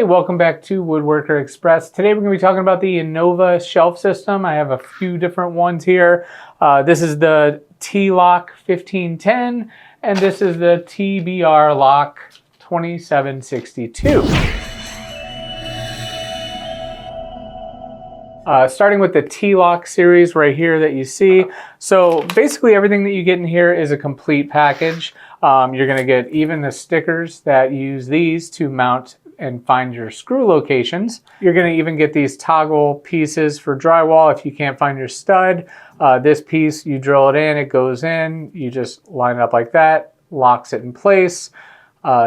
Hey, welcome back to Woodworker Express. Today we're going to be talking about the Innovashelf system. I have a few different ones here. This is the T-Lock 1510 and this is the TBR Lock 2762. Starting with the T-Lock series right here that you see. So basically everything that you get in here is a complete package. You're going to get even the stickers that use these to mount and find your screw locations. You're going to even get these toggle pieces for drywall if you can't find your stud. This piece, you drill it in, it goes in, you just line it up like that, locks it in place,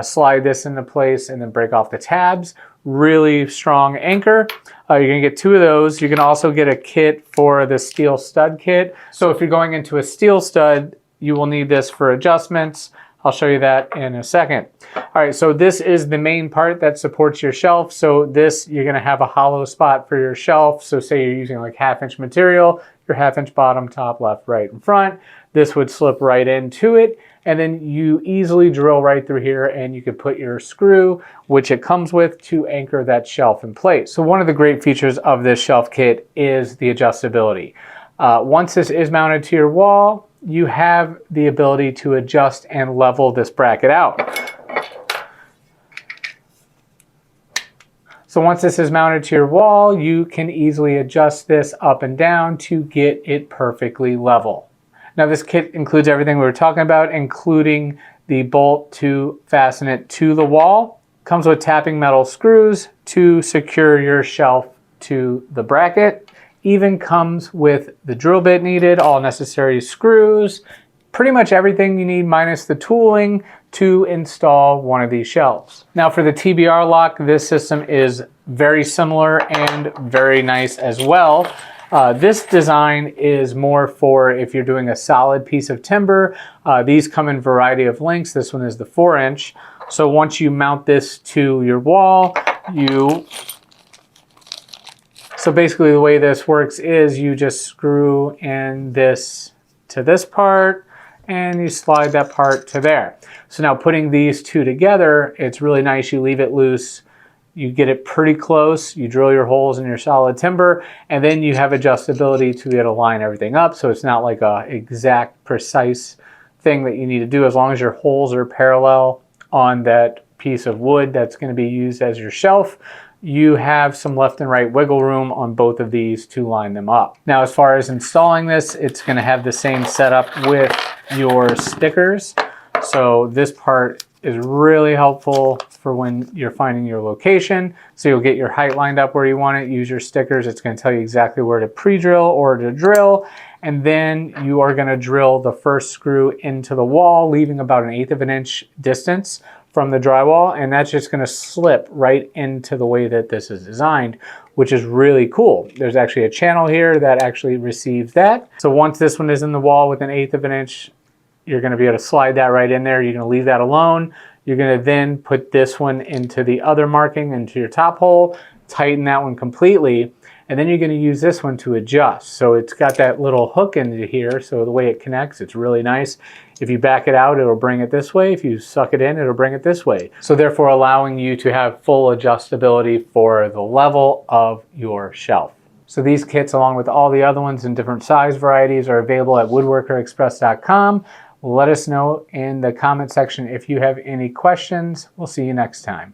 slide this into place, and then break off the tabs. Really strong anchor. You're going to get two of those. You can also get a kit for the steel stud kit. So if you're going into a steel stud, you will need this for adjustments. I'll show you that in a second. All right, so this is the main part that supports your shelf. So this, you're gonna have a hollow spot for your shelf. So say you're using like 1/2 inch material, your 1/2 inch bottom, top, left, right, and front. This would slip right into it. And then you easily drill right through here and you could put your screw, which it comes with, to anchor that shelf in place. So one of the great features of this shelf kit is the adjustability. Once this is mounted to your wall, you have the ability to adjust and level this bracket out. So once this is mounted to your wall, you can easily adjust this up and down to get it perfectly level. Now this kit includes everything we were talking about, including the bolt to fasten it to the wall. Comes with tapping metal screws to secure your shelf to the bracket. Even comes with the drill bit needed, all necessary screws, pretty much everything you need minus the tooling to install one of these shelves. Now for the TBR Lock, this system is very similar and very nice as well. This design is more for if you're doing a solid piece of timber. These come in a variety of lengths. This one is the 4 inch. So once you mount this to your wall, so basically the way this works is you just screw in this to this part and you slide that part to there. So now putting these two together, it's really nice. You leave it loose, you get it pretty close, you drill your holes in your solid timber, and then you have adjustability to be able to line everything up. So it's not like a exact, precise thing that you need to do. As long as your holes are parallel on that piece of wood that's going to be used as your shelf, you have some left and right wiggle room on both of these to line them up. Now, as far as installing this, it's going to have the same setup with your stickers. So this part is really helpful for when you're finding your location. So you'll get your height lined up where you want it, use your stickers. It's going to tell you exactly where to pre-drill or to drill. And then you are going to drill the first screw into the wall, leaving about 1/8 of an inch distance from the drywall, and that's just going to slip right into the way that this is designed, which is really cool. There's actually a channel here that actually receives that. So once this one is in the wall with 1/8 of an inch, you're going to be able to slide that right in there. You're going to leave that alone. You're going to then put this one into the other marking, into your top hole, tighten that one completely, and then you're going to use this one to adjust. So it's got that little hook into here, so the way it connects, it's really nice. If you back it out, it'll bring it this way. If you suck it in, it'll bring it this way. So therefore allowing you to have full adjustability for the level of your shelf. So these kits, along with all the other ones in different size varieties, are available at woodworkerexpress.com. Let us know in the comment section if you have any questions. We'll see you next time.